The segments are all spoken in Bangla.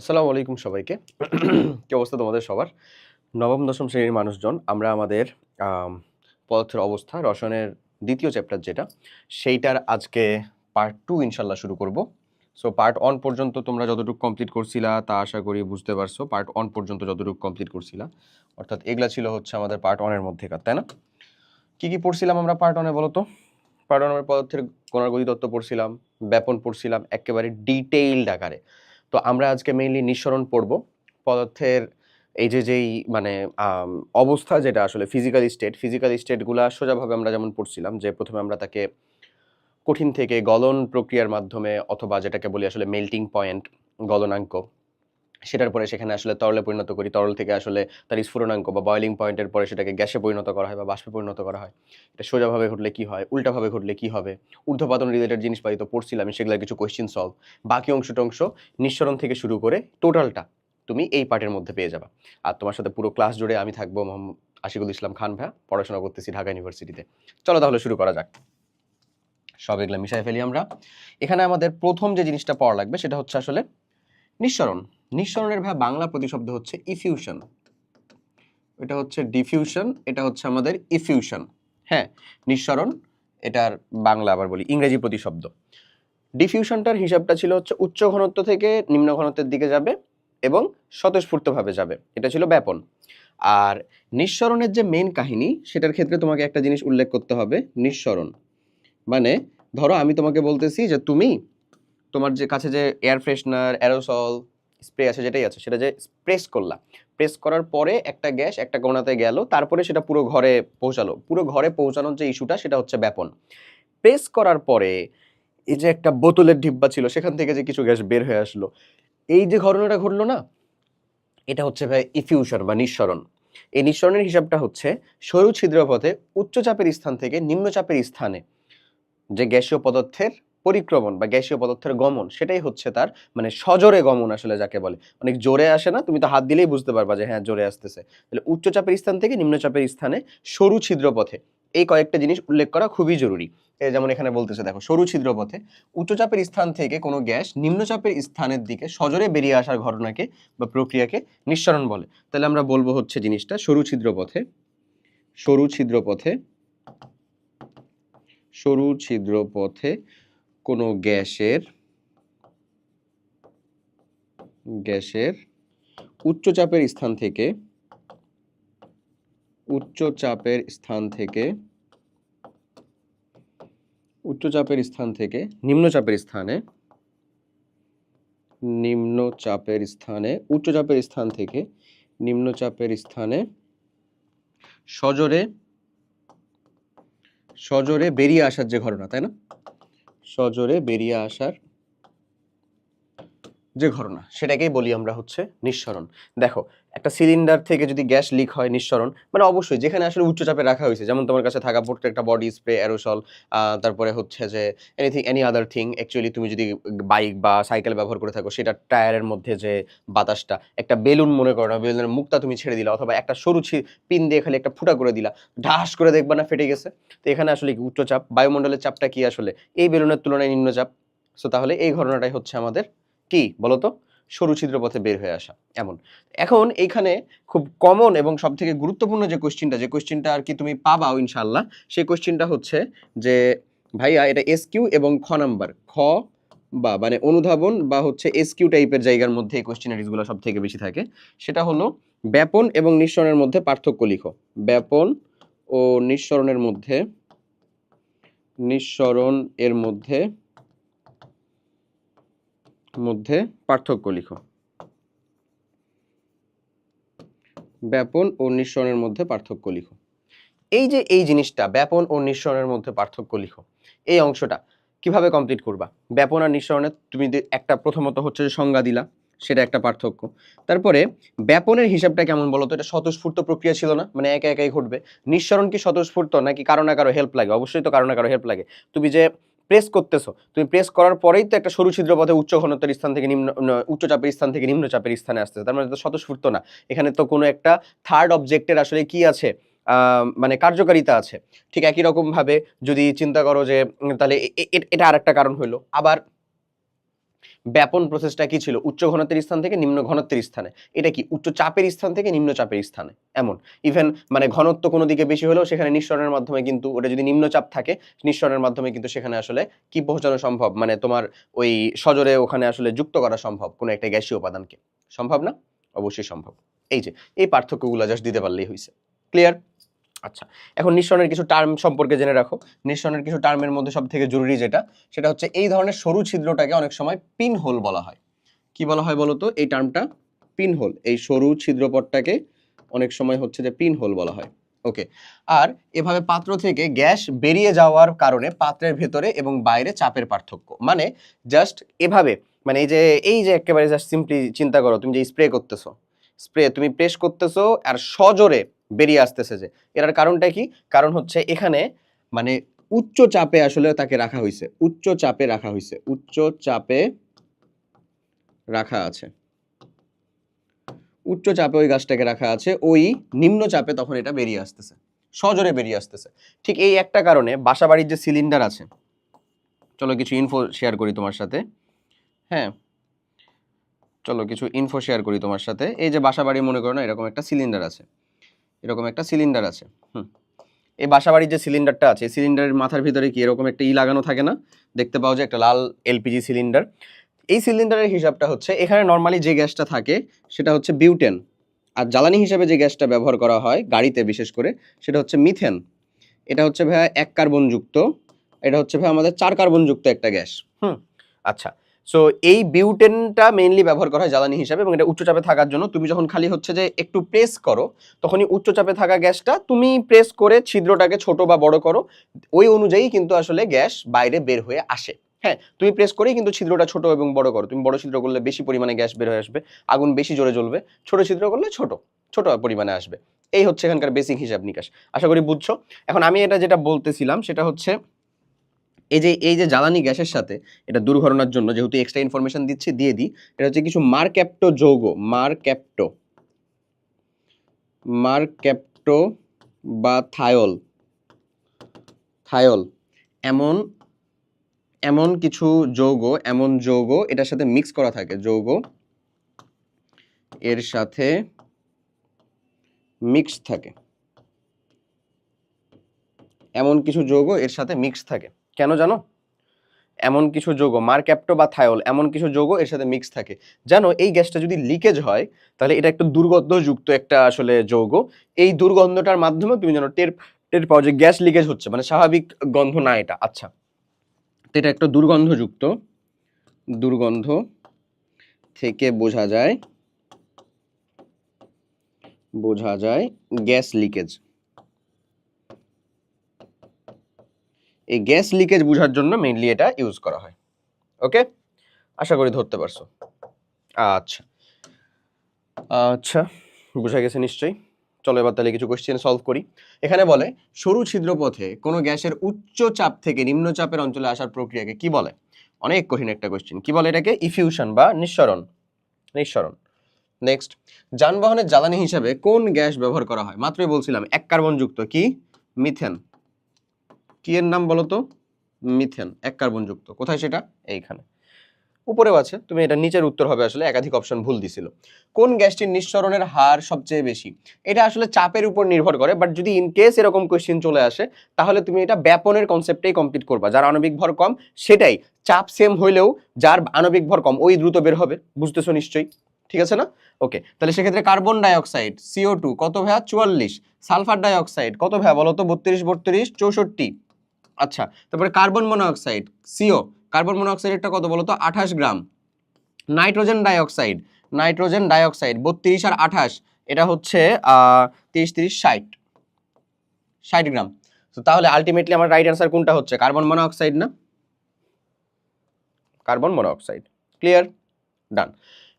আসসালামু আলাইকুম সবাইকে। কি অবস্থা তোমাদের সবার? নবম দশম শ্রেণীর মানুষজন আমরা আমাদের আম পদার্থের অবস্থা রসায়নের ২য় চ্যাপ্টার যেটা, সেইটার আজকে পার্ট 2 ইনশাআল্লাহ শুরু করব। সো পার্ট 1 পর্যন্ত তোমরা যতটুকু কমপ্লিট করছিলা তা আশা করি বুঝতে পারছো। পার্ট 1 পর্যন্ত যতটুকু কমপ্লিট করছিলা। অর্থাৎ এগুলা ছিল হচ্ছে আমাদের পার্ট 1 এর মধ্যেকার, তাই না? কি পড়ছিলাম আমরা পার্ট 1 এ বলো তো? পার্ট 1 এ পদার্থের কণার গতিতত্ত্ব পড়ছিলাম, ব্যাপন পড়ছিলাম এক্কেবারে ডিটেইলড আকারে। তো আমরা আজকে মেইনলি নিঃসরণ পড়ব। পদার্থের এই যেই মানে অবস্থা যেটা আসলে ফিজিক্যাল স্টেটগুলা সোজাভাবে আমরা যেমন পড়ছিলাম যে প্রথমে আমরা তাকে কঠিন থেকে গলন প্রক্রিয়ার মাধ্যমে অথবা যেটাকে বলি আসলে মেল্টিং পয়েন্ট, গলনাঙ্ক, সেটার পরে সেখানে আসলে তরলে পরিণত করি। তরল থেকে আসলে তার স্ফুটনাঙ্ক বা বয়েলিং পয়েন্টের পরে সেটাকে গ্যাসে পরিণত করা হয় বা বাষ্পে পরিণত করা হয়। এটা সোজাভাবে ঘটলে কি হয়, উল্টাভাবে ঘটলে কি হবে, ঊর্ধ্বপাতন রিলেটেড জিনিসপাতি তো পড়ছিলাম, সেগুলোর কিছু কোয়েশ্চেন সলভ। বাকি অংশ নিঃসরণ থেকে শুরু করে টোটালটা তুমি এই পার্টের মধ্যে পেয়ে যাবা। আর তোমার সাথে পুরো ক্লাস জুড়ে আমি থাকবো মোহাম্মদ আশিকুল ইসলাম খান ভাইয়া, পড়াশোনা করতেছি ঢাকা ইউনিভার্সিটিতে। চলো তাহলে শুরু করা যাক। সব এগুলো মিশাই ফেলি আমরা। এখানে আমাদের প্রথম যে জিনিসটা পড়া লাগবে সেটা হচ্ছে আসলে নিঃসরণ। নিঃসরণের ভাই বাংলা প্রতিশব্দ হচ্ছে ইফিউশন। এটা হচ্ছে ডিফিউশন, এটা হচ্ছে আমাদের ইফিউশন। হ্যাঁ, নিঃসরণ এটার বাংলা আবার বলি ইংরেজি প্রতিশব্দ। ডিফিউশনটার হিসাবটা ছিল হচ্ছে উচ্চ ঘনত্ব থেকে নিম্ন ঘনত্বের দিকে যাবে এবং স্বতঃস্ফূর্তভাবে যাবে, এটা ছিল ব্যাপন। আর নিঃসরণের যে মেইন কাহিনী সেটার ক্ষেত্রে তোমাকে একটা জিনিস উল্লেখ করতে হবে। নিঃসরণ মানে ধরো আমি তোমাকে বলতেছি যে তুমি তোমার যে কাছে যে এয়ার ফ্রেশনার, অ্যারোসল, স্প্রে আছে, যেটাই আছে সেটা যে প্রেস করলা, প্রেস করার পরে একটা গ্যাস একটা কোণাতে গেল, তারপরে সেটা পুরো ঘরে পৌঁছালো। পুরো ঘরে পৌঁছানোর যে ইস্যুটা সেটা হচ্ছে ব্যাপন। প্রেস করার পরে এই যে একটা বোতলের ডিব্বা ছিল সেখান থেকে যে কিছু গ্যাস বের হয়ে আসলো, এই যে ঘটনাটা ঘটলো না, এটা হচ্ছে ভাই ইফিউশন বা নিঃসরণ। এই নিঃসরণের হিসাবটা হচ্ছে সরু ছিদ্রপথে উচ্চ চাপের স্থান থেকে নিম্ন চাপের স্থানে যে গ্যাসীয় পদার্থের পরিক্রমণ বা গ্যাসীয় পদার্থের গমন, সেটাই হচ্ছে তার মানে সজোরে গমন আসলে যাকে বলে। অনেক জোরে আসে না, তুমি তো হাত দিলেই বুঝতে পারবা যে হ্যাঁ জোরে আসতেছে। তাহলে উচ্চ চাপের স্থান থেকে নিম্ন চাপের স্থানে সরু ছিদ্রপথে এই কয়েকটা জিনিস উল্লেখ করা খুবই জরুরি। এই যেমন এখানে বলতেছে দেখো, সরু ছিদ্রপথে উচ্চ চাপের স্থান থেকে কোনো গ্যাস নিম্ন চাপের স্থানের দিকে সজোরে বেরিয়ে আসার ঘটনাকে বা প্রক্রিয়াকে নিঃসরণ বলে। তাহলে আমরা বলবো হচ্ছে জিনিসটা সরু ছিদ্রপথে, সরু ছিদ্রপথে, সরু ছিদ্রপথে কোনো গ্যাসের উচ্চ চাপের স্থান থেকে নিম্ন চাপের স্থানে সজোরে বেরিয়ে আসার যে ঘটনা, তাই না? সজোরে বেরিয়ে আসার যে ঘটনা সেটাকেই বলি আমরা হচ্ছে নিঃসরণ। দেখো, একটা সিলিন্ডার থেকে যদি গ্যাস লিক হয়, নিঃসরণ মানে অবশ্যই যেখানে আসলে উচ্চ চাপে রাখা হয়েছে, যেমন তোমার কাছে থাকা প্রত্যেকটা বডি স্প্রে, অ্যারোসল, তারপরে হচ্ছে যে এনি আদার থিং। অ্যাকচুয়ালি তুমি যদি বাইক বা সাইকেল ব্যবহার করে থাকো, সেটা টায়ারের মধ্যে যে বাতাসটা, একটা বেলুন মনে করো না, বেলুনের মুখটা তুমি ছেড়ে দিলা অথবা একটা সরু পিন দিয়ে খালি একটা ফুটা করে দিলা, ঢাস করে দেখবা না ফেটে গেছে। তো এখানে আসলে কি উচ্চ চাপ, বায়ুমণ্ডলের চাপটা কি আসলে এই বেলুনের তুলনায় নিম্নচাপ। সো তাহলে এই ঘটনাটাই হচ্ছে আমাদের কি বলতো, সরু ছিদ্রপথে বের হয়ে আসা। এমন এখন এইখানে খুব কমন এবং সব থেকে গুরুত্বপূর্ণ যে কোশ্চেনটা আর কি তুমি পাবাও ইনশাল্লাহ, সেই কোশ্চেনটা হচ্ছে যে ভাইয়া এটা এসকিউ এবং খ নাম্বার, খ বা মানে অনুধাবন বা হচ্ছে এসকিউ টাইপের জায়গার মধ্যে এই কোশ্চেনারিজগুলো সব থেকে বেশি থাকে। সেটা হলো ব্যাপন এবং নিঃসরণের মধ্যে পার্থক্য লিখো। ব্যাপন ও নিঃসরণের মধ্যে পার্থক্য লিখো। ব্যাপন ও নিঃসরণের মধ্যে পার্থক্য লিখো। এই যে এই জিনিসটা ব্যাপন ও নিঃসরণের মধ্যে পার্থক্য লিখো, এই অংশটা কিভাবে কমপ্লিট করবা? ব্যাপন আর নিঃসরণের তুমি একটা প্রথমত হচ্ছে সংজ্ঞা দিলা, সেটা একটা পার্থক্য। তারপরে ব্যাপনের হিসাবটা কেমন বলো তো? এটা স্বতঃস্ফূর্ত প্রক্রিয়া ছিল না, মানে একা একাই ঘটবে। নিঃসরণ কি স্বতঃস্ফূর্ত নাকি কারো না কারো হেল্প লাগে? অবশ্যই তো কারো না কারো হেল্প লাগে। তুমি যে প্রেস করতেছো, তুমি প্রেস করার পরেই তো একটা সরু ছিদ্রপথে উচ্চ ঘনত্বের স্থান থেকে উচ্চ চাপের স্থান থেকে নিম্ন চাপের স্থানে আসতেছে, তার মানে তো স্বতঃস্ফূর্ত না। এখানে তো কোনো একটা থার্ড অবজেক্টের আসলে কি আছে, মানে কার্যকারিতা আছে। ঠিক একই রকম ভাবে যদি চিন্তা করো যে তাহলে এটা আরেকটা কারণ হইলো। আবার ব্যাপন প্রসেসটা কি ছিল? উচ্চ ঘনত্বের স্থান থেকে নিম্ন ঘনত্বের স্থানে। এটা কি? উচ্চ চাপের স্থান থেকে নিম্ন চাপের স্থানে। এমন ইভেন মানে ঘনত্ব কোনো দিকে বেশি হলেও সেখানে নিঃসরণের মাধ্যমে কিন্তু ওটা যদি নিম্ন চাপ থাকে নিঃসরণের মাধ্যমে কিন্তু সেখানে আসলে কি পৌঁছানো সম্ভব, মানে তোমার ওই সজোরে ওখানে আসলে যুক্ত করা সম্ভব কোনো একটা গ্যাসীয় উপাদানকে। সম্ভব না? অবশ্যই সম্ভব। এই যে এই পার্থক্যগুলো জাস্ট দিতে পারলেই হয়েছে। ক্লিয়ার? আচ্ছা, এখন নিঃসরণের কিছু টার্ম সম্পর্কে জেনে রাখো। নিঃসরণের কিছু টার্মের মধ্যে সব থেকে জরুরি যেটা, সেটা হচ্ছে এই ধরনের সরু ছিদ্রটাকে অনেক সময় পিন হোল বলা হয়। কি বলা হয় বলো তো এই টার্মটা? Pin whole. এই সরু ছিদ্রপথটাকে অনেক সময় হচ্ছে যে পিন হোল বলা হয়। ওকে। আর এভাবে পাত্র থেকে গ্যাস বেরিয়ে যাওয়ার কারণে পাত্রের ভেতরে এবং বাইরে চাপের পার্থক্য, মানে জাস্ট এভাবে, মানে এই যে একেবারে জাস্ট সিম্পলি চিন্তা করো, তুমি যে স্প্রে করতেছো, স্প্রে তুমি প্রেস করতেছো আর সজোরে বেরিয়ে আসতেছে, যে এটার কারণটা কি? কারণ হচ্ছে এখানে মানে উচ্চ চাপে আসলে তাকে রাখা হয়েছে, উচ্চ চাপে রাখা হয়েছে, উচ্চ চাপে রাখা আছে, উচ্চ চাপে ওই গাছটাকে রাখা আছে, ওই নিম্ন চাপে তখন এটা বেরিয়ে আসতেছে, সজোরে বেরিয়ে আসতেছে। ঠিক এই একটা কারণে বাসাবাড়ির যে সিলিন্ডার আছে, চলো কিছু ইনফো শেয়ার করি তোমার সাথে। হ্যাঁ, চলো কিছু ইনফো শেয়ার করি তোমার সাথে। এই যে বাসাবাড়ি মনে করো না, এরকম একটা সিলিন্ডার আছে, এরকম একটা সিলিন্ডার আছে। এই বাসাবাড়ির যে সিলিন্ডারটা আছে, সিলিন্ডারের মাথার ভিতরে কি এরকম একটা লাগানো থাকে না? দেখতে পাও যে একটা লাল এলপিজি সিলিন্ডার। এই সিলিন্ডারের হিসাবটা হচ্ছে এখানে নর্মালি যে গ্যাসটা থাকে সেটা হচ্ছে বিউটেন, আর জ্বালানি হিসেবে যে গ্যাসটা ব্যবহার করা হয় গাড়িতে বিশেষ করে সেটা হচ্ছে মিথেন। এটা হচ্ছে ভাইয়া 1 কার্বন যুক্ত, এটা হচ্ছে ভাই আমাদের 4 কার্বন যুক্ত একটা গ্যাস। আচ্ছা, সো এই বিউটেনটা মেইনলি ব্যবহার করা হয় জ্বালানি হিসাবে, এবং এটা উচ্চচাপে থাকার জন্য তুমি যখন খালি হচ্ছে যে একটু প্রেস করো তখনই উচ্চচাপে থাকা গ্যাসটা তুমি প্রেস করে ছিদ্রটাকে ছোট বা বড় করো, ওই অনুযায়ী কিন্তু আসলে গ্যাস বাইরে বের হয়ে আসে। হ্যাঁ, তুমি প্রেস করেই কিন্তু ছিদ্রটা ছোট এবং বড় করো। তুমি বড় ছিদ্র করলে বেশি পরিমাণে গ্যাস বের হয়ে আসবে, আগুন বেশি জোরে জ্বলবে। ছোট ছিদ্র করলে ছোট ছোট পরিমাণে আসবে। এই হচ্ছে এখানকার বেসিক হিসাব নিকাশ। আশা করি বুঝছো। এখন আমি এটা যেটা বলতেছিলাম সেটা হচ্ছে এই যে জ্বালানি গ্যাসের সাথে এটা দূর করানোর জন্য যেহেতু এক্সট্রা ইনফরমেশন দিচ্ছি দিয়ে দিই, এটা হচ্ছে কিছু মারক্যাপ্টো যৌগ, মারক্যাপ্টো বা থায়ল এমন এমন কিছু যৌগ, এমন যৌগ এটার সাথে মিক্স করা থাকে, যৌগ এর সাথে মিক্স থাকে, এমন কিছু যৌগ এর সাথে মিক্স থাকে। কেন জানো? এমন কিছু যৌগ মারক্যাপ্টো বা থায়ল, এমন কিছু যৌগ এর সাথে মিক্স থাকে। জানো এই গ্যাসটা যদি লিকেজ হয় তাহলে এটা একটা দুর্গন্ধযুক্ত একটা আসলে যৌগ। এই দুর্গন্ধটার মাধ্যমে তুমি জানো টের পাও যে গ্যাস লিকেজ হচ্ছে, মানে স্বাভাবিক গন্ধ না এটা। আচ্ছা, তো এটা একটা দুর্গন্ধযুক্ত, দুর্গন্ধ থেকে বোঝা যায় গ্যাস লিকেজ। এই গ্যাস লিকেজ বোঝার জন্য মেইনলি এটা ইউজ করা হয়। ওকে, আশা করি ধরতে পারছো। আচ্ছা আচ্ছা, বোঝা গেছে নিশ্চয়ই। চলো এবার তাহলে কিছু কোশ্চেন সলভ করি। এখানে বলে সরু ছিদ্রপথে কোনো গ্যাসের উচ্চ চাপ থেকে নিম্ন চাপের অঞ্চলে আসার প্রক্রিয়াকে কি বলে? অনেক কঠিন একটা কোশ্চেন। কি বলে এটাকে? ইফিউশন বা নিঃসরণ। নেক্সট, যানবাহনের জ্বালানি হিসাবে কোন গ্যাস ব্যবহার করা হয়? মাত্রই বলছিলাম 1 কার্বন যুক্ত, কি? মিথেন। কি এর নাম বলো তো? মিথেন, 1 কার্বন যুক্ত। কোথায় সেটা? এইখানে উপরেও আছে, তুমি এটা নিচের উত্তর হবে, আসলে একাধিক অপশন ভুল দিছিল। কোন গ্যাসটির নিঃসরণের হার সবচেয়ে বেশি? এটা আসলে চাপের উপর নির্ভর করে, বাট যদি ইন কেস এরকম কোশ্চেন চলে আসে তাহলে তুমি এটা ব্যাপনের কনসেপ্টেই কমপ্লিট করবা। যার আণবিক ভর কম সেটাই, চাপ সেম হইলেও যার আণবিক ভর কম ওই দ্রুত বের হবে। বুঝতেছো নিশ্চয়ই, ঠিক আছে না? ওকে, তাহলে সেক্ষেত্রে কার্বন ডাইঅক্সাইড CO2 কত ভাইয়া? 44। সালফার ডাইঅক্সাইড কত ভাইয়া বলো তো? 32 32 64। আচ্ছা, তারপরে কার্বন মনোঅক্সাইড CO, কার্বন মনোঅক্সাইডটা কত বলো তো? 28 গ্রাম। নাইট্রোজেন ডাইঅক্সাইড 32 আর 28, এটা হচ্ছে 30 30 60 গ্রাম। তো তাহলে আলটিমেটলি আমার রাইট অ্যান্সার কোনটা হচ্ছে? কার্বন মনোঅক্সাইড না? Carbon monoxide. ক্লিয়ার? ডান।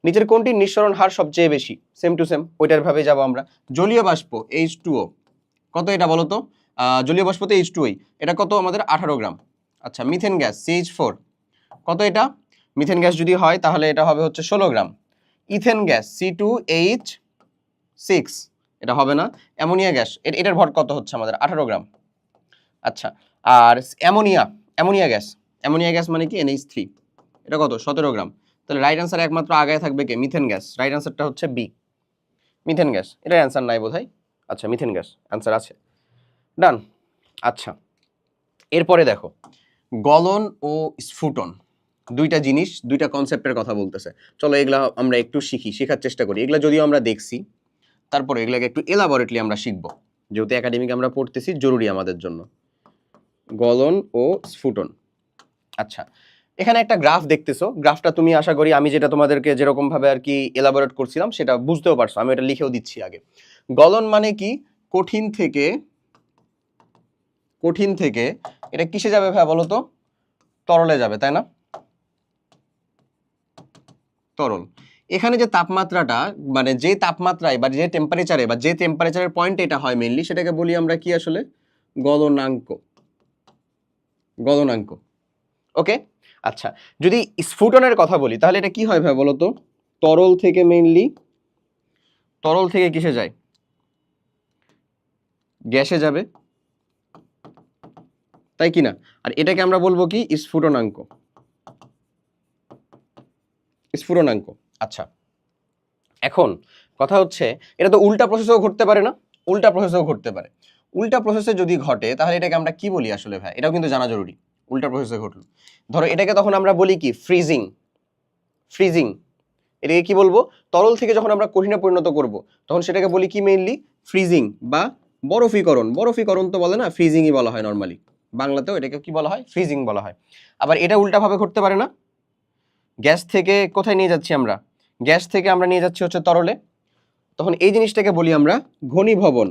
নিচের কোনটির নিঃসরণ হার সবচেয়ে বেশি? সেম টু সেম ওইটার ভাবে যাব আমরা। জলীয় বাষ্প H2O কত এটা বলো তো? জলীয় বাষ্পতে H2O এটা কত আমাদের? 18 গ্রাম। আচ্ছা, মিথেন গ্যাস CH4 কত এটা? মিথেন গ্যাস যদি হয় তাহলে এটা হবে হচ্ছে 16 গ্রাম। ইথেন গ্যাস C2H6 এটা হবে না। অ্যামোনিয়া গ্যাস এটার ভর কত হচ্ছে আমাদের? 18 গ্রাম। আচ্ছা, আর অ্যামোনিয়া গ্যাস মানে কি? NH3, এটা কত 17 গ্রাম। তাহলে রাইট অ্যান্সার একমাত্র আগায় থাকবে কে? Methane gas. রাইট অ্যান্সারটা হচ্ছে বি, মিথেন গ্যাস। এটার অ্যান্সার নাই বোধহয়। আচ্ছা মিথেন গ্যাস অ্যান্সার আছে, ডান। আচ্ছা এরপরে দেখো গলন ও স্ফুটন দুইটা জিনিস, দুইটা কনসেপ্টের কথা বলতেছে। চলো এগুলা আমরা একটু শেখার চেষ্টা করি। এগুলা যদিও আমরা দেখছি, তারপরে এগুলাকে একটু এলাবোরেটলি আমরা শিখব, যেহেতু একাডেমিক আমরা পড়তেছি, জরুরি আমাদের জন্য। গলন ও স্ফুটন। আচ্ছা এখানে একটা গ্রাফ দেখতেছো, গ্রাফটা তুমি আশা করি আমি যেটা তোমাদেরকে যেরকম ভাবে আর কি এলাবোরেট করছিলাম সেটা বুঝতেও পারছো, আমি এটা লিখেও দিচ্ছি আগে। গলন মানে কি? কঠিন থেকে এটা কিসে যাবে ভাই বলো তো? তরলে যাবে, তাই না? তরল। এখানে যে তাপমাত্রাটা, মানে যে তাপমাত্রায় বা যে টেম্পারেচারে বা যে টেম্পারেচারের পয়েন্ট এটা হয় মেইনলি, সেটাকে বলি আমরা কি আসলে? গলনাঙ্ক। গলনাঙ্ক। ওকে। আচ্ছা যদি স্ফুটনের কথা বলি তাহলে এটা কি হয় ভাই বলো তো? তরল থেকে মেইনলি, তরল থেকে কিসে যায়? গ্যাসে যাবে, তাই কি না? আর এটাকে আমরা বলবো কি? স্ফুটনাঙ্ক। স্ফুটনাঙ্ক। আচ্ছা এখন কথা হচ্ছে এটা তো উল্টা প্রসেসেও ঘটতে পারে না? উল্টা প্রসেসেও ঘটতে পারে। উল্টা প্রসেসে যদি ঘটে তাহলে এটাকে আমরা কি বলি আসলে ভাই? এটাও কিন্তু জানা জরুরি। উল্টা প্রসেসে ঘটলো, ধরো এটাকে তখন আমরা বলি কি? ফ্রিজিং। ফ্রিজিং। এটাকে কি বলবো? তরল থেকে যখন আমরা কঠিনে পরিণত করব তখন সেটাকে বলি কি? মেইনলি ফ্রিজিং বা বরফীকরণ। বরফীকরণ তো বলে না, ফ্রিজিংই বলা হয় নর্মালি। বাংলাতেও এটাকে কি বলা হয়? ফ্রিজিং বলা হয়। আবার এটা উল্টাভাবে ঘটতে পারে না? গ্যাস থেকে কোথায় নিয়ে যাচ্ছি আমরা? গ্যাস থেকে আমরা নিয়ে যাচ্ছি হচ্ছে তরলে, তখন এই জিনিসটাকে বলি আমরা ঘনীভবন।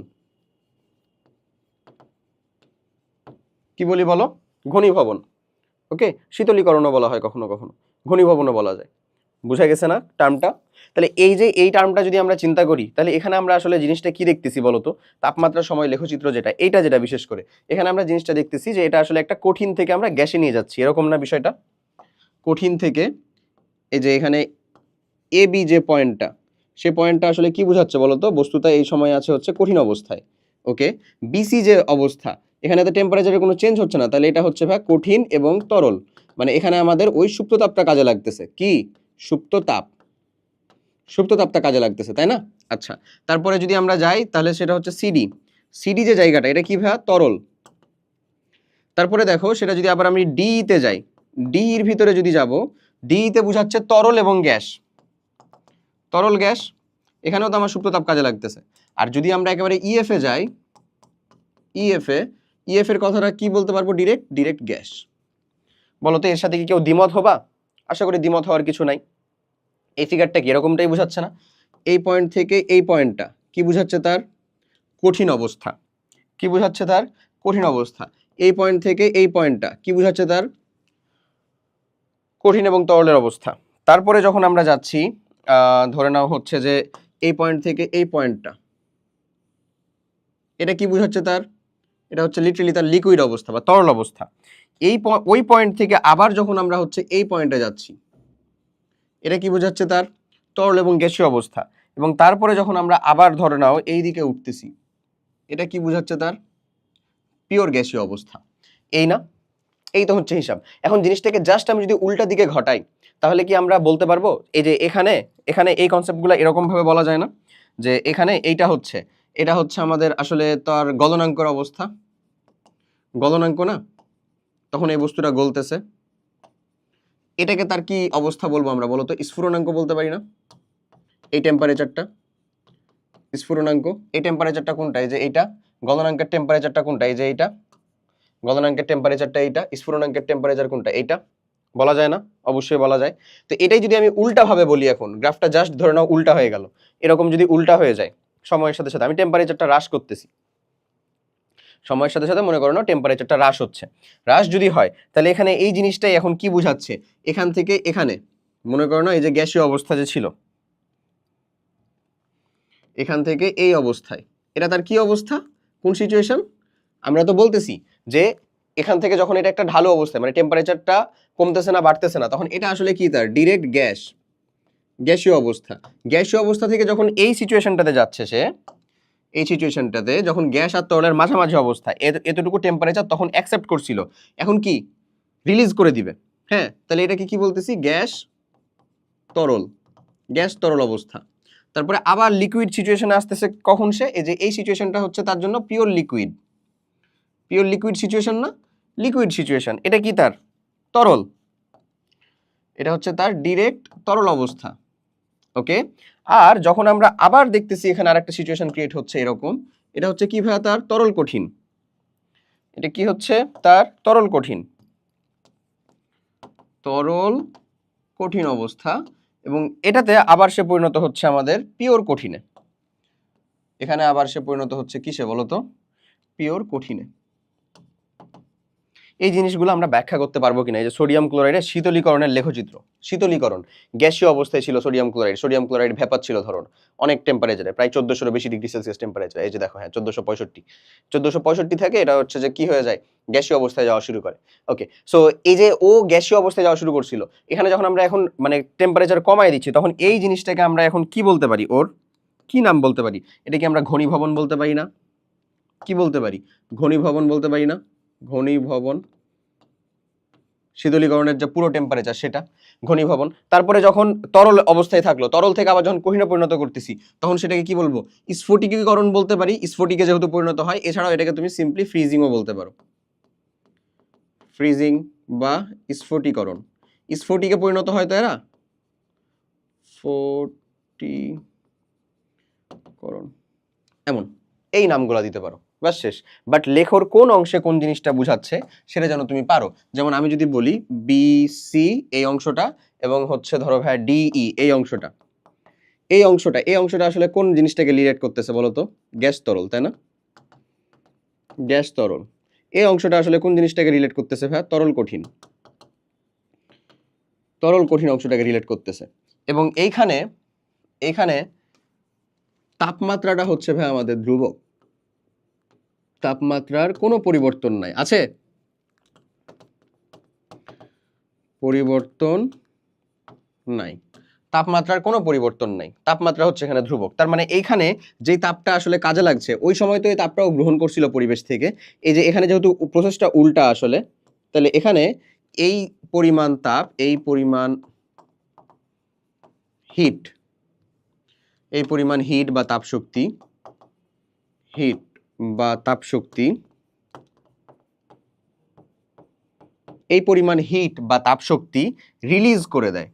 কি বলি বলো? ঘনীভবন। ওকে, শীতলীকরণও বলা হয় কখনো কখনো, ঘনীভবনও বলা যায়। বুঝা গেছে না টার্মটা? তাহলে এই যে এই টার্মটা যদি আমরা চিন্তা করি তাহলে এখানে আমরা আসলে জিনিসটা কি দেখতেছি বলতো? তাপমাত্রার সময় লেখচিত্র যেটা বিশেষ করে এখানে আমরা জিনিসটা দেখতেছি যে এটা আসলে একটা কঠিন থেকে আমরা গ্যাসে নিয়ে যাচ্ছি, এরকম না বিষয়টা? কঠিন থেকে এই যে এখানে এ বি যে পয়েন্টটা, সে পয়েন্টটা আসলে কি বোঝাচ্ছে বলতো? বস্তুটা এই সময় আছে হচ্ছে কঠিন অবস্থায়। ওকে, বিসি যে অবস্থা, এখানে তো টেম্পারেচারের কোনো চেঞ্জ হচ্ছে না, তাহলে এটা হচ্ছে ভাই কঠিন এবং তরল। মানে এখানে আমাদের ওই সুপ্ত তাপটা কাজে লাগতেছে। কি? সুপ্ত তাপ। সুপ্ত তাপটা কাজে লাগতেছে, তাই না? আচ্ছা তারপরে যদি আমরা যাই তাহলে সেটা হচ্ছে সিডি। সিডি যে জায়গাটা, এটা কি ভাই? তরল। তারপরে দেখো সেটা যদি আবার আমি ডি তে যাই, ডি এর ভিতরে যদি যাব, ডি তে বুঝাচ্ছে তরল এবং গ্যাস। তরল গ্যাস, এখানেও তো আমার সুপ্ত তাপ কাজে লাগতেছে। আর যদি আমরা একেবারে ইএফ এ যাই, ইএফ এর কথাটা কি বলতে পারবো? Direct gas. বলো তো এর সাথে কি কেউ দ্বিমত হবা? আশা করি দ্বিমত হওয়ার কিছু নাই। এই ফিগারটা কি এরকমটাই বুঝাচ্ছে না? এই পয়েন্ট থেকে এই পয়েন্টটা কি বুঝাচ্ছে? তার কঠিন অবস্থা। কি বুঝাচ্ছে? তার কঠিন অবস্থা। এই পয়েন্ট থেকে এই পয়েন্টটা কি বুঝাচ্ছে? তার কঠিন এবং তরলের অবস্থা। তারপরে যখন আমরা যাচ্ছি ধরে নাও হচ্ছে যে এই পয়েন্ট থেকে এই পয়েন্টটা, এটা কি বুঝাচ্ছে? তার এটা হচ্ছে লিটারালি তার লিকুইড অবস্থা বা তরল অবস্থা। ওই পয়েন্ট থেকে আবার যখন আমরা হচ্ছে এই পয়েন্টে যাচ্ছি, এটা কি বোঝাচ্ছে? তার তরল এবং গ্যাসীয় অবস্থা। এবং তারপরে যখন আমরা আবার ধরে নাও এই দিকে উঠতেছি, এটা কি বোঝাচ্ছে? তার পিওর গ্যাসীয় অবস্থা। এই না? এই তো হচ্ছে হিসাব। এখন জিনিসটাকে জাস্ট আমি যদি উল্টা দিকে ঘটাই তাহলে কি আমরা বলতে পারবো এই যে এখানে এখানে এই কনসেপ্টগুলো এরকম ভাবে বলা যায় না যে এখানে এটা হচ্ছে আমাদের আসলে তার গলনাঙ্কর অবস্থা। গলনাঙ্ক না? তখন এই বস্তুটা গলতেছে, এটাকে তার কি অবস্থা বলবো আমরা বলতো? স্ফুটনাঙ্ক বলতে পারি না? এই টেম্পারেচারটা স্ফুটনাঙ্ক। এই টেম্পারেচারটা কোনটা? এই যে এইটা। গলনাঙ্কের টেম্পারেচারটা কোনটা? এই যে এইটা। গলনাঙ্কের টেম্পারেচারটা এইটা। স্ফুটনাঙ্কের টেম্পারেচার কোনটা? এইটা। বলা যায় না? অবশ্যই বলা যায়। তো এটাই যদি আমি উল্টা ভাবে বলি, এখন গ্রাফটা জাস্ট ধরে নাও উল্টা হয়ে গেল, এরকম যদি উল্টা হয়ে যায় সময়ের সাথে সাথে আমি টেম্পারেচারটা হ্রাস করতেছি, সময়ের সাথে সাথে মনে করো না টেম্পারেচারটা হ্রাস হচ্ছে, হ্রাস যদি হয় তাহলে এখানে এই জিনিসটাই এখন কি বুঝাচ্ছে? এখান থেকে এখানে মনে করো না এই যে গ্যাসীয় অবস্থা যে ছিল, এখান থেকে এই অবস্থায়, এটা তার কি অবস্থা? কোন সিচুয়েশন? আমরা তো বলতেছি যে এখান থেকে যখন এটা একটা ঢালু অবস্থায়, মানে টেম্পারেচারটা কমতেছে না বাড়তেছে না, তখন এটা আসলে কি? তার ডিরেক্ট গ্যাস, গ্যাসীয় অবস্থা। গ্যাসীয় অবস্থা থেকে যখন এই সিচুয়েশনটাতে যাচ্ছে, সে এই সিচুয়েশনটাতে যখন গ্যাস আর তরলের মাঝামাঝি অবস্থা, এতটুকু টেম্পারেচার তখন অ্যাকসেপ্ট করছিল, এখন কি রিলিজ করে দিবে। হ্যাঁ, তাহলে এটাকে কি বলতেছি? গ্যাস তরল, গ্যাস তরল অবস্থা। তারপরে আবার লিকুইড সিচুয়েশনে আসতেছে কখন সে? এই যে এই সিচুয়েশনটা হচ্ছে তার জন্য pure liquid, pure liquid situation না, লিকুইড সিচুয়েশন। এটা কি তার? তরল। এটা হচ্ছে তার ডিরেক্ট তরল অবস্থা। ওকে, আর যখন আমরা আবার দেখতেছি এখানে আরেকটা সিচুয়েশন ক্রিয়েট হচ্ছে এরকম, এটা হচ্ছে কি ভাইয়া? তার তরল কঠিন। এটা কি হচ্ছে? তার তরল কঠিন, তরল কঠিন অবস্থা। এবং এটাতে আবার সে পরিণত হচ্ছে আমাদের পিওর কঠিনে। এখানে আবার সে পরিণত হচ্ছে কিসে বলতো? পিওর কঠিনে। এই জিনিসগুলো আমরা ব্যাখ্যা করতে পারবো কিনা? এই যে সোডিয়াম ক্লোরাইডের শীতলীকরণের লেখচিত্র। শীতলীকরণ, গ্যাসীয় অবস্থায় ছিল sodium chloride. Sodium chloride vapour ছিল ধরুন অনেক টেম্পারেচারে, প্রায় 1400 বেশি ডিগ্রি সেলসিয়াস টেম্পারেচার। এই যে দেখো, হ্যাঁ 1465 থেকে এটা হচ্ছে যে কি হয়ে যায়? গ্যাসীয় অবস্থায় যাওয়া শুরু করে। ওকে, সো এই যে ও গ্যাসীয় অবস্থায় যাওয়া শুরু করছিল, এখানে যখন আমরা এখন মানে টেম্পারেচার কমায় দিচ্ছি, তখন এই জিনিসটাকে আমরা এখন কি বলতে পারি? ওর কি নাম বলতে পারি? এটাকে আমরা ঘনীভবন বলতে পারি না? কি বলতে পারি? ঘনীভবন বলতে পারি না? ঘনীভবন, শীতলীকরণের যে পুরো টেম্পারেচার সেটা ঘনীভবন। তারপরে যখন তরল অবস্থায় থাকলো, তরল থেকে আবার যখন কঠিনে পরিণত করতেছি, তখন সেটাকে কি বলবো? স্ফটিকীকরণ বলতে পারি, স্ফটিকে যেহেতু পরিণত হয়। এছাড়াও এটাকে তুমি সিম্পলি ফ্রিজিংও বলতে পারো, ফ্রিজিং বা স্ফটিকরণ। স্ফটিকে পরিণত হয় তো এরা, স্ফটিকরণ, এমন এই নামগুলো দিতে পারো, বাস শেষ। বাট লেখর কোন অংশে কোন জিনিসটা বুঝাচ্ছে সেটা যেন তুমি পারো। যেমন আমি যদি বলি বি সি এই অংশটা, এবং হচ্ছে ধরো ভাই ডি ই এই অংশটা, এই অংশটা আসলে কোন জিনিসটাকে রিলেট করতেছে বলো তো? গ্যাস তরল, তাই না? গ্যাস তরল। এই অংশটা আসলে কোন জিনিসটাকে রিলেট করতেছে ভাই? তরল কঠিন, তরল কঠিন অংশটাকে রিলেট করতেছে। এবং এইখানে এইখানে তাপমাত্রাটা হচ্ছে ভাই আমাদের ধ্রুবক, তাপমাত্রার কোনো পরিবর্তন নাই। আছে? পরিবর্তন নাই, তাপমাত্রার কোনো পরিবর্তন নাই, তাপমাত্রা হচ্ছে এখানে ধ্রুবক। তার মানে এইখানে যেই তাপটা আসলে কাজে লাগছে, ওই সময় তো এই তাপটাও গ্রহণ করছিল পরিবেশ থেকে। এই যে এখানে যেহেতু প্রসেসটা উল্টা আসলে, তাহলে এখানে এই পরিমাণ তাপ, এই পরিমাণ হিট, এই পরিমাণ হিট বা তাপশক্তি, হিট বা তাপশক্তি, এই পরিমাণ হিট বা তাপশক্তি রিলিজ করে দেয়,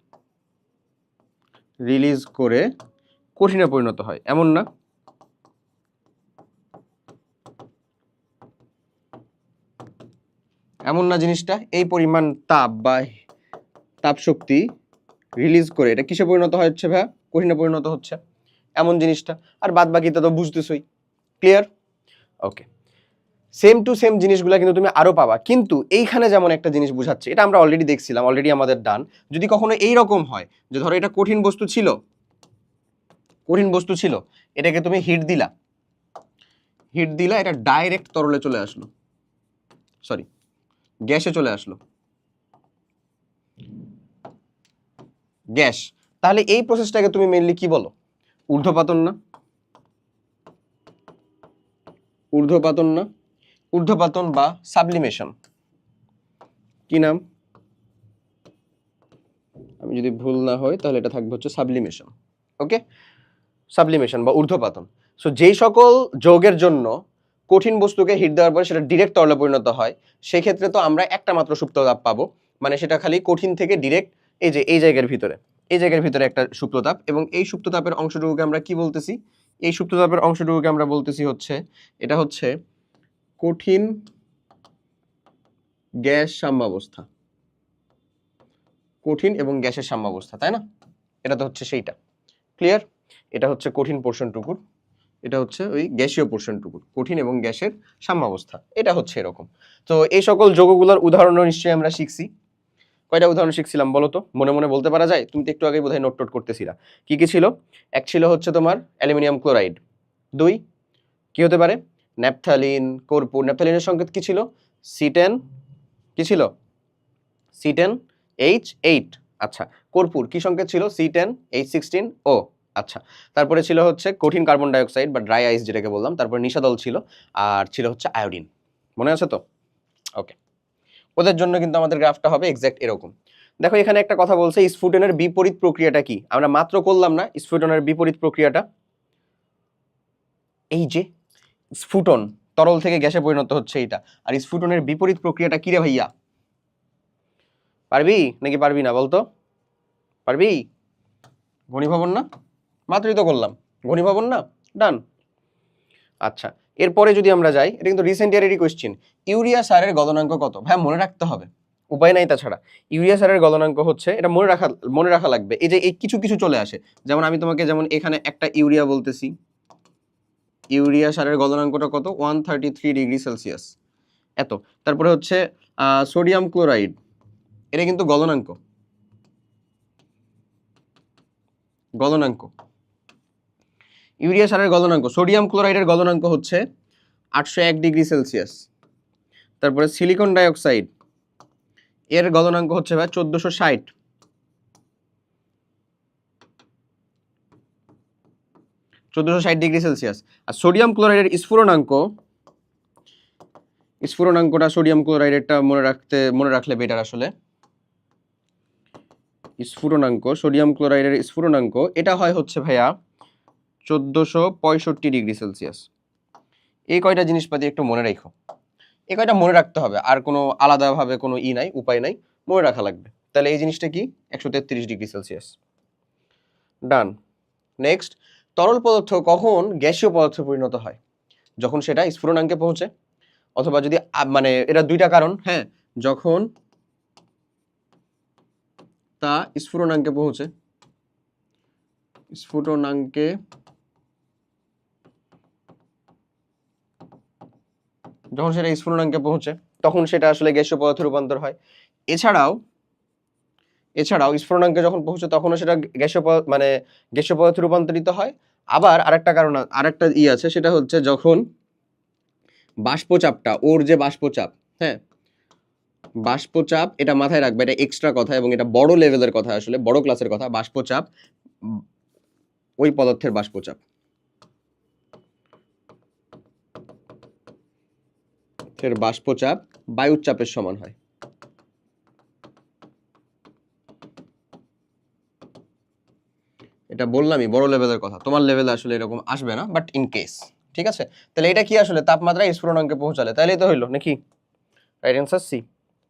রিলিজ করে কঠিনে পরিণত হয়, এমন না? এমন না জিনিসটা? এই পরিমাণ তাপ বা তাপশক্তি রিলিজ করে এটা কিসে পরিণত হচ্ছে ভাইয়া? কঠিনে পরিণত হচ্ছে, এমন জিনিসটা। আর বাদ বাকিটা তো বুঝতেছই, clear? Okay, same to same জিনিসগুলো কিন্তু তুমি আরো পাবা। কিন্তু এইখানে যেমন একটা জিনিস বুঝাচ্ছে, এটা আমরা অলরেডি দেখছিলাম, অলরেডি আমাদের ডান। যদি কখনো এইরকম হয় যে ধরো এটা কঠিন বস্তু ছিল, কঠিন বস্তু ছিল, এটাকে তুমি হিট দিলা, হিট দিলা, এটা ডাইরেক্ট তরলে চলে আসলো, সরি গ্যাসে চলে আসলো, গ্যাস। তাহলে এই প্রসেসটাকে তুমি মেইনলি কি বলো? ঊর্ধ্বপাতন না? ঊর্ধ্বপাতন না? ঊর্ধ্বপাতন বা সাবলিমেশন। কি নাম? আমি যদি ভুল না হই তাহলে এটা থাকবে হচ্ছে সাবলিমেশন। ওকে, সাবলিমেশন বা ঊর্ধ্বপাতন। সো যেই সকল যৌগের জন্য কঠিন বস্তুকে হিট দেওয়ার পরে সেটা ডিরেক্ট তরলে পরিণত হয়, সেই ক্ষেত্রে তো আমরা একটা মাত্র সুপ্ত তাপ পাবো, মানে সেটা খালি কঠিন থেকে ডিরেক্ট এই যে এই জায়গার ভিতরে, এই জায়গার ভিতরে একটা সুপ্ত তাপ। এবং এই সুপ্ত তাপের অংশটুকুকে আমরা কি বলতেছি? এই সুপ্ত তাপের অংশটুকুকে আমরা বলতেছি হচ্ছে, এটা হচ্ছে কঠিন গ্যাস সাম্যাবস্থা, কঠিন এবং গ্যাসের সাম্যাবস্থা, তাই না? এটা তো হচ্ছে সেইটা, ক্লিয়ার? এটা হচ্ছে কঠিন পোর্শনটুকুর, এটা হচ্ছে ওই গ্যাসীয় পোর্শনটুকুর, কঠিন এবং গ্যাসের সাম্যাবস্থা, এটা হচ্ছে এরকম। তো এই সকল যৌগগুলোর উদাহরণও নিশ্চয়ই আমরা শিখছি। কয়টা উদাহরণ শিখছিলাম বলো তো? মনে মনে বলতে পারা যায়? তুমি তো একটু আগে বোধহয় নোট টোট করতেছিলা। কি কি ছিল? এক ছিল হচ্ছে তোমার অ্যালুমিনিয়াম ক্লোরাইড, দুই কি হতে পারে? ন্যাপথালিন, কর্পূর। ন্যাপথালিনের সংকেত কি ছিল? C10, কি ছিল? C10H8। আচ্ছা, কর্পূর কি সংকেত ছিল? C10H16O। আচ্ছা, তারপরে ছিল হচ্ছে কঠিন কার্বন ডাইঅক্সাইড বা ড্রাই আইস যেটাকে বললাম, তারপরে নিশাদল ছিল, আর ছিল হচ্ছে আয়োডিন। মনে আছে তো? ওকে, ওদের জন্য কিন্তু আমাদের গ্রাফটা হবে এক্স্যাক্ট এরকম। দেখো এখানে একটা কথা বলছে, স্ফুটনের বিপরীত প্রক্রিয়াটা কি? আমরা মাত্র করলাম না স্ফুটনের বিপরীত প্রক্রিয়াটা, এই যে স্ফুটন তরল থেকে গ্যাসে পরিণত হচ্ছে এইটা। আর স্ফুটনের বিপরীত প্রক্রিয়াটা কি রে ভাইয়া? পারবি নাকি পারবি না বলতো? পারবি? ঘনীভবন না? মাত্রই তো করলাম, ঘনীভবন না? ডান। আচ্ছা, এরপরে যদি আমরা যাই, এটা কিন্তু রিসেন্ট ইয়ারেরই কোয়েশ্চেন, ইউরিয়া সারের গলনাঙ্ক কত? ভাই মনে রাখতে হবে, উপায় নাই তাছাড়া। ইউরিয়া সারের গলনাঙ্ক হচ্ছে, এটা মনে রাখা লাগবে। এই যে এই কিছু কিছু চলে আসে, যেমন আমি তোমাকে যেমন এখানে একটা ইউরিয়া বলতেছি, ইউরিয়া সারের গলনাঙ্কটা কত? 133 ডিগ্রি সেলসিয়াস, এত। তারপরে হচ্ছে সোডিয়াম ক্লোরাইড, এটা কিন্তু গলনাঙ্ক, গলনাঙ্ক ইউরিয়া সারের গলনাঙ্ক। সোডিয়াম ক্লোরাইডের গলনাঙ্ক হচ্ছে 801 ডিগ্রি সেলসিয়াস। তারপরে সিলিকন ডাইঅক্সাইড, এর গলনাঙ্ক হচ্ছে ভাই 1460 ডিগ্রি সেলসিয়াস। আর সোডিয়াম ক্লোরাইডের স্ফুরণাঙ্কটা সোডিয়াম ক্লোরাইডেরটা মনে রাখলে বেটার আসলে। স্ফুরণাঙ্ক, সোডিয়াম ক্লোরাইডের স্ফুরণাঙ্ক এটা হয় হচ্ছে ভাইয়া 1465 ডিগ্রি সেলসিয়াস। এই কয়টা জিনিসপাতি একটু মনে রাখো, এই কয়টা মনে রাখতে হবে, আর কোনো আলাদাভাবে কোনো নাই, উপায় নাই, মনে রাখা লাগবে। তাহলে এই জিনিসটা কি? 133 ডিগ্রি সেলসিয়াস। ডান। নেক্সট, তরল পদার্থ কখন গ্যাসীয় পদার্থে পরিণত হয়? যখন সেটা স্ফুটনাঙ্কে পৌঁছে, অথবা যদি মানে এটা দুইটা কারণ, হ্যাঁ, যখন তা স্ফুটনাঙ্কে পৌঁছে, স্ফুটনাঙ্কে যখন সেটা স্ফুটনাঙ্কে পৌঁছে তখন সেটা আসলে গ্যাসীয় পদার্থে রূপান্তর হয়। এছাড়াও স্ফুটনাঙ্কে যখন পৌঁছে তখনও সেটা গ্যাসীয় পদার্থে রূপান্তরিত হয়। আবার আরেকটা কারণ, আরেকটা আছে, সেটা হচ্ছে যখন বাষ্পচাপটা, ওর যে বাষ্পচাপ, হ্যাঁ, বাষ্পচাপ, এটা মাথায় রাখবে, এটা এক্সট্রা কথা এবং এটা বড় লেভেলের কথা, আসলে বড় ক্লাসের কথা। বাষ্পচাপ, ওই পদার্থের বাষ্পচাপ, বাষ্পচাপ বায়ুর চাপের সমান হয়। এটা বললামই বড় লেভেলের কথা, তোমার লেভেলে আসলে এরকম আসবে না, বাট ইন কেস, ঠিক আছে। তাহলে এটা কি আসলে তাপমাত্রা স্ফুটনাঙ্কে পৌঁছালে, তাহলেই তো হইলো নাকি? Right answer C.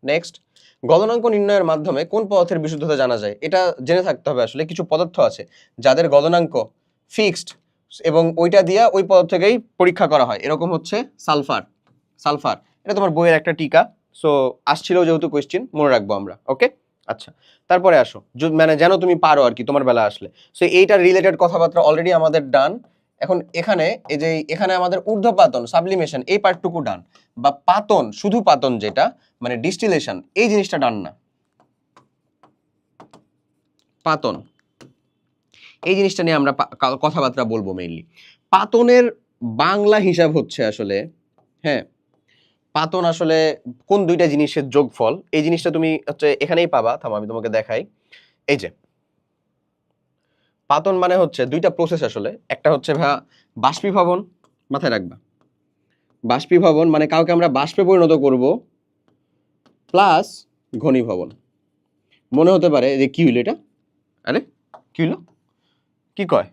নেক্সট, গলনাঙ্ক নির্ণয়ের মাধ্যমে কোন পদার্থের বিশুদ্ধতা জানা যায়? এটা জেনে থাকতে হবে। আসলে কিছু পদার্থ আছে যাদের গলনাঙ্ক ফিক্সড এবং ওইটা দিয়ে ওই পদার্থকেই পরীক্ষা করা হয়। এরকম হচ্ছে সালফার। সালফার এটা তোমার বইয়ের একটা টিকা, সো আসছিল যেহেতু কোয়েশ্চেন, মনে রাখবো আমরা। ওকে, আচ্ছা, তারপরে আসো, মানে যেন তুমি পারো আর কি তোমার বেলা আসলে। সো এইটার রিলেটেড কথাবার্তা অলরেডি আমাদের ডান। এখন এখানে এই যে এখানে আমাদের ঊর্ধ্বপাতন, সাবলিমেশন, এই পার্টটুকু ডান, বা পাতন, শুধু পাতন যেটা মানে ডিস্টিলেশন, এই জিনিসটা ডান না। পাতন, এই জিনিসটা নিয়ে আমরা কথাবার্তা বলবো মেইনলি। পাতনের বাংলা হিসাব হচ্ছে আসলে, হ্যাঁ, পাতন আসলে কোন দুইটা জিনিসের যোগফল, এই জিনিসটা তুমি হচ্ছে এখানেই পাবা। থামো আমি তোমাকে দেখাই। এই যে পাতন মানে হচ্ছে দুইটা প্রসেস আসলে, একটা হচ্ছে বাষ্পীভবন, মাথায় রাখবা, বাষ্পীভবন মানে কাউকে আমরা বাষ্পে পরিণত করব, প্লাস ঘনীভবন। মনে হতে পারে যে কি হইলো এটা, আরে কি হইলো, কি কয়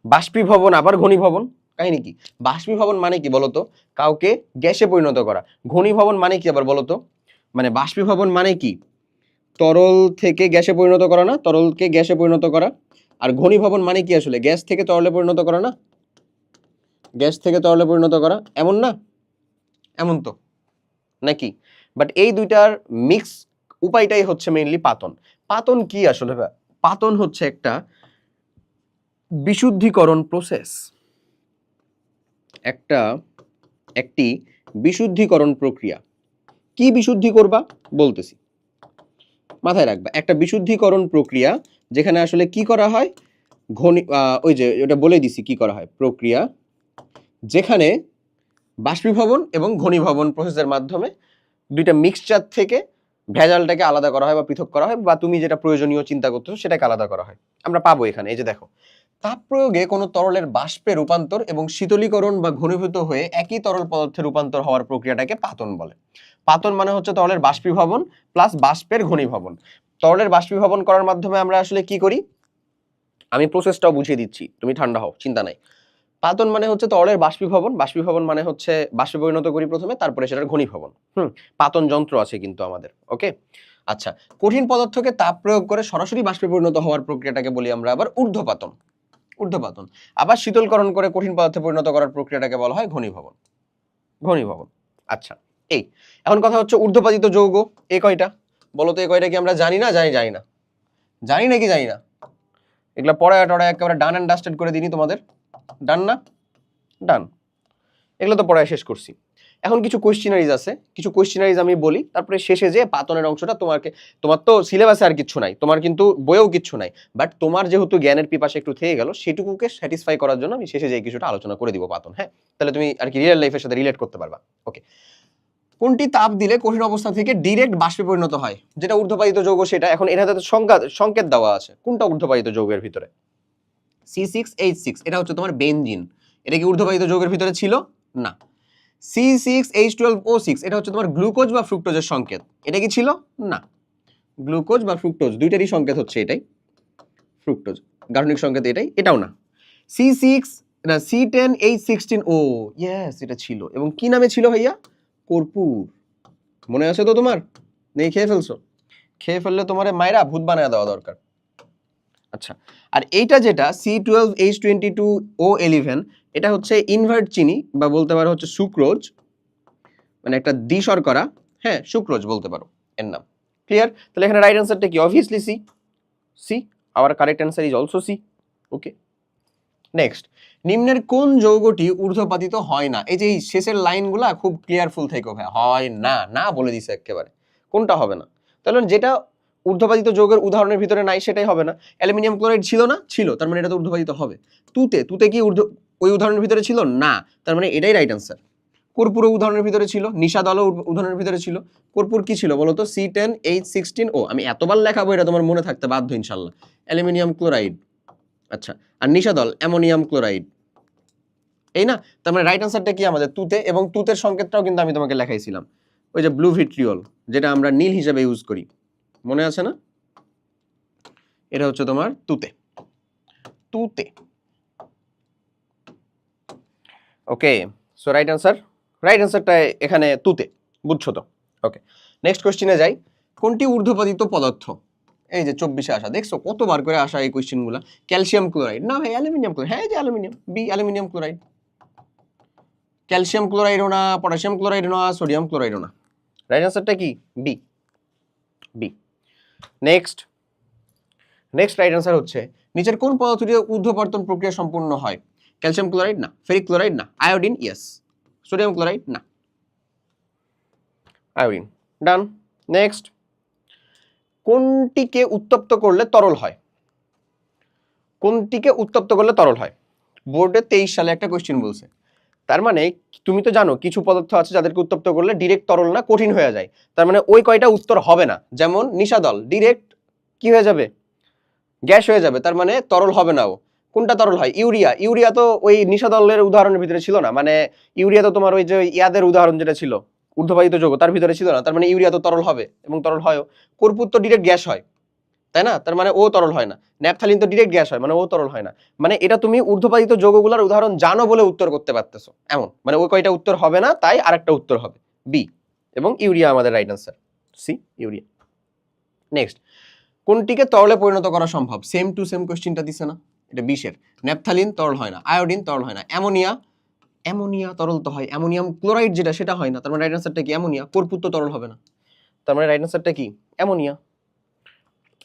বাষ্পীভবন আবার ঘনীভবন, কাহিনী কি? বাষ্পীভবন মানে কি বলতো? কাউকে গ্যাসে পরিণত করা। ঘনীভবন মানে কি আবার বলতো? মানে বাষ্পীভবন মানে কি? তরল থেকে গ্যাসে পরিণত করা না, তরলকে গ্যাসে পরিণত করা। আর ঘনীভবন মানে কি আসলে? গ্যাস থেকে তরলে পরিণত করা না, গ্যাস থেকে তরলে পরিণত করা, এমন না? এমন তো নাকি? বাট এই দুইটার মিক্স উপায়টাই হচ্ছে মেইনলি পাতন। পাতন কি আসলে? পাতন হচ্ছে একটা বিশুদ্ধিকরণ প্রসেস, একটি বিশুদ্ধিকরণ প্রক্রিয়া। কি বিশুদ্ধি করবা বলতেছি, মাথায় রাখবা। একটা বিশুদ্ধিকরণ প্রক্রিয়া যেখানে আসলে কি করা হয়, ওই যে ওটা বলে দিছি কি করা হয়, প্রক্রিয়া যেখানে বাষ্পীভবন এবং ঘনীভবন প্রসেসের মাধ্যমে দুইটা মিক্সচার থেকে ভেজালটাকে আলাদা করা হয় বা পৃথক করা হয়, বা তুমি যেটা প্রয়োজনীয় চিন্তা করতেছো সেটাকে আলাদা করা হয়। আমরা পাবো এখানে, এই যে দেখো, তাপ প্রয়োগে কোনো তরলের বাষ্পে রূপান্তর এবং শীতলীকরণ বা ঘনীভূত হয়ে একই তরল পদার্থে রূপান্তর হওয়ার প্রক্রিয়াটাকে পাতন বলে। পাতন মানে হচ্ছে তরলের বাষ্পীভবন প্লাস বাষ্পের ঘনীভবন। তরলের বাষ্পীভবন করার মাধ্যমে আমরা আসলে কি করি, আমি প্রসেসটাও বুঝিয়ে দিচ্ছি, তুমি ঠান্ডা হও, চিন্তা নাই। পাতন মানে হচ্ছে তরলের বাষ্পীভবন, বাষ্পীভবন মানে হচ্ছে বাষ্পে পরিণত করি প্রথমে, তারপরে সেটার ঘনীভবন। পাতন যন্ত্র আছে কিন্তু আমাদের। ওকে, আচ্ছা, কঠিন পদার্থকে তাপ প্রয়োগ করে সরাসরি বাষ্পে পরিণত হওয়ার প্রক্রিয়াটাকে বলি আমরা আবার ঊর্ধ্বপাতন। ঊর্ধ্বপাতন। আবার শীতলকরণ করে কঠিন পদার্থে পরিণত করার প্রক্রিয়াটাকে বলা হয় ঘনীভবন। ঘনীভবন। আচ্ছা, এই এখন কথা হচ্ছে ঊর্ধ্বপাতিত যৌগ এ কয়টা বলো তো? এ কয়টা কি আমরা জানি না? জানি না? জানি নাকি জানি না? এগুলা পড়ায় টড়ায় একেবারে ডান অ্যান্ড ডাস্টেড করে দিনি তোমাদের। ডান না? ডান। এগুলো তো পড়ায় শেষ করছি। এখন কিছু কোয়েশ্চেনারিজ আছে, কিছু কোয়েশ্চেনারিজ আমি বলি, তারপরে শেষে যে পাতনের অংশটা তোমার তো সিলেবাসে আর কিছু নাই, তোমার কিন্তু বইয়েও কিছু নাই, বাট তোমার যেহেতু জ্ঞানের পিপাসা একটু থেকে গেল, সেটুকুকে স্যাটিসফাই করার জন্য আমি শেষে যে কিছুটা আলোচনা করে দিব পাতন। হ্যাঁ, তাহলে তুমি আর কি রিয়েল লাইফের সাথে রিলেট করতে পারবা। ওকে, কোনটি তাপ দিলে কঠিন অবস্থা থেকে ডিরেক্ট বাষ্পে পরিণত হয়? যেটা ঊর্ধ্বপাতিত যৌগ সেটা। এখন এর হাতে সংকেত দেওয়া আছে, কোনটা ঊর্ধ্বপাতিত যৌগের ভিতরে? C6H6, এটা হচ্ছে তোমার বেনজিন। এটা কি ঊর্ধ্বপাতিত যৌগের ভিতরে ছিল? না। C6H12O6, এটা হচ্ছে তোমার গ্লুকোজ বা ফ্রুক্টোজের সংকেত। এটা কি ছিল? না। গ্লুকোজ বা ফ্রুক্টোজ দুইটারই সংকেত হচ্ছে এটাই, ফ্রুক্টোজ। গাঠনিক সংকেত এটাই, এটাও না। C10H16O, ইয়েস, এটা ছিল। এবং কি নামে ছিল ভাইয়া? কর্পূর। মনে আছে তো তোমার? নেই, খেয়ে ফেলছো? খেয়ে ফেললে তোমার মায়েরা ভূত বানায় দেওয়া দরকার। আচ্ছা, আর এইটা যেটা C12H22O11, এটা হচ্ছে ইনভার্ট চিনি বা বলতে পারো হচ্ছে সুক্রোজ, মানে একটা দ্বিশর্করা। হ্যাঁ, সুক্রোজ বলতে পারো এর নাম। ক্লিয়ার? তাহলে এখানে রাইট অ্যান্সারটা কি? Obviously C. C, our correct answer is also C. Okay, next, নিম্নের কোন যৌগটি ঊর্ধ্বপাতিত হয় না? এই যে এই শেষের লাইনগুলা খুব ক্লিয়ারফুল থেকো ভাই, হয় না, না বলে দিছে একেবারে। কোনটা হবে না? তাহলে যেটা ঊর্ধ্বপাতিত যৌগের উদাহরণের ভিতরে নাই সেটাই হবে না। অ্যালুমিনিয়াম ক্লোরাইড ছিল না? ছিল, তার মানে এটা তো ঊর্ধ্বপাতিত হবে। তুতে কি ওই উদাহরণের ভিতরে ছিল? না, তার মানে এটাই রাইট অ্যান্সার। কর্পূর উদাহরণের ভিতরে ছিল, নিশাদল উদাহরণের ভিতরে ছিল। কর্পূর কি ছিল বলতো? C10H16O। আমি এতবার লেখাবো, এটা তোমার মনে থাকতে বাধ্য ইনশাল্লাহ। Aluminium chloride. আচ্ছা, আর নিশাদল অ্যামোনিয়াম ক্লোরাইড, এই না? তার মানে রাইট অ্যান্সারটা কি আমাদের? তুতে। এবং তুতের সংকেতটাও কিন্তু আমি তোমাকে লেখাইছিলাম, ওই যে ব্লু ভিট্রিয়ল, যেটা আমরা নীল হিসেবে ইউজ করি, মনে আছে না? এটা হচ্ছে তোমার তুতে। তুতে। ওকে, সো রাইট অ্যান্সারটা এখানে তুতে, বুঝছো তো? ওকে, নেক্সট কোশ্চেনে যাই। কোনটি ঊর্ধ্বপাতিত পদার্থ? এই যে 24-এ আসা, দেখছো কতবার করে আসা এই কোশ্চেনগুলো। ক্যালসিয়াম ক্লোরাইড না ভাই, অ্যালুমিনিয়াম ক্লোরাইড। হ্যাঁ, যে aluminium, B, aluminium chloride. Calcium ক্লোরাইডও না, পটাশিয়াম ক্লোরাইডও না, সোডিয়াম ক্লোরাইডও না। রাইট অ্যান্সারটা কি? B. B. Next right answer হচ্ছে নিচের কোন পদার্থটি ঊর্ধ্বপতন প্রক্রিয়া সম্পূর্ণ হয়? ক্যালসিয়াম ক্লোরাইড না, ফেরিক ক্লোরাইড না, আয়োডিন ইয়েস, সোডিয়াম ক্লোরাইড না, আয়োডিন। ডান। নেক্সট, কোনটিকে উত্তপ্ত করলে তরল হয়? কোনটিকে উত্তপ্ত করলে তরল হয়? বোর্ডে 23 সালে একটা কোশ্চেন বলছে। তার মানে তুমি তো জানো কিছু পদার্থ আছে যাদেরকে উত্তপ্ত করলে ডিরেক্ট তরল না, কঠিন হয়ে যায়। তার মানে ওই কয়টা উত্তর হবে না। যেমন নিশাদল ডিরেক্ট কি হয়ে যাবে? গ্যাস হয়ে যাবে, তার মানে তরল হবে না ও। কোনটা তরল হয়? ইউরিয়া তো ওই নিশাদলের উদাহরণের ভিতরে ছিল না, মানে ইউরিয়া তো তোমার ওই যে ইয়াদের উদাহরণ যেটা ছিল ঊর্ধ্বপাতিত যৌগ, তার ভিতরে ছিল না, তার মানে ইউরিয়া তো তরল হবে এবং তরল হয়ও। কর্পূর তো ডিরেক্ট গ্যাস হয়, তাই না? তার মানে ও তরল হয় না। ন্যাপথালিন তো ডিরেক্ট গ্যাস হয়, মানে ও তরল হয় না। মানে এটা তুমি ঊর্ধ্বপাতিত যৌগগুলোর উদাহরণ জানো বলে উত্তর করতে পারতেছো এমন, মানে ওই কয়টা উত্তর হবে না, তাই আরেকটা উত্তর হবে বি। এবং ইউরিয়া আমাদের right answer, C, urea. Next, কোনটিকে তরলে পরিণত করা সম্ভব? সেম টু সেম কোশ্চেনটা দিছে না? এটা 20-এর। ন্যাপথালিন তরল হয় না, আয়োডিন তরল হয় না, অ্যামোনিয়া তরল তো হয়, অ্যামোনিয়াম ক্লোরাইড যেটা সেটা হয় না, তার মানে রাইট অ্যান্সারটা কি? অ্যামোনিয়া। কর্পূর তো তরল হবে না, তার মানে রাইট অ্যান্সারটা কি?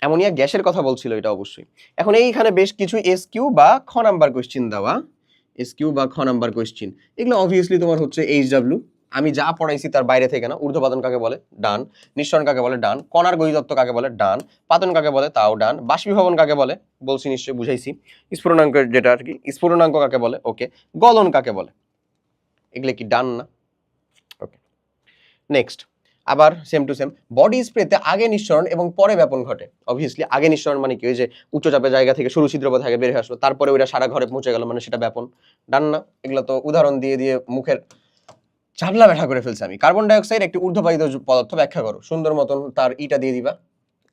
অ্যামোনিয়া গ্যাসের কথা বলছিল এটা অবশ্যই। এখন এইখানে বেশ কিছু এসকিউ বা খ নাম্বার কোশ্চেন দেওয়া, এসকিউ বা খ নাম্বার কোশ্চেন। এগুলো অবভিয়াসলি তোমার হচ্ছে এইচডব্লিউ, আমি যা পড়াইছি তার বাইরে থেকে না। ঊর্ধ্বপাতন কাকে বলে? ডান। নিঃসরণ কাকে বলে? ডান। কণার গতিতত্ত্ব কাকে বলে? ডান। পাতন কাকে বলে? তাও ডান। বাষ্পীভবন কাকে বলে? বলছি নিশ্চয়ই, বুঝাইছি। স্ফুটনাঙ্ক যেটা আর কি, স্ফুটনাঙ্ক কাকে বলে? ওকে। গলন কাকে বলে? এগুলো কি ডান না? ওকে, নেক্সট, আবার সেম টু সেম। বডি স্প্রেতে আগে নিঃসরণ এবং পরে ব্যাপন ঘটে। অবভিয়াসলি আগে নিঃসরণ মানে কি? ওই যে উচ্চ চাপের জায়গা থেকে সরু ছিদ্র থেকে বের হয়ে আসলো, তারপরে ওইটা সারা ঘরে পৌঁছে গেল, মানে সেটা ব্যাপন। ডান না? এগুলো তো উদাহরণ দিয়ে দিয়ে মুখের ঝাবলা ব্যাখ্যা করে ফেলছি আমি। কার্বন ডাইঅক্সাইড একটি ঊর্ধ্বপাতিত পদার্থ, ব্যাখ্যা করো। সুন্দর মতন তার ইটা দিয়ে দিবা,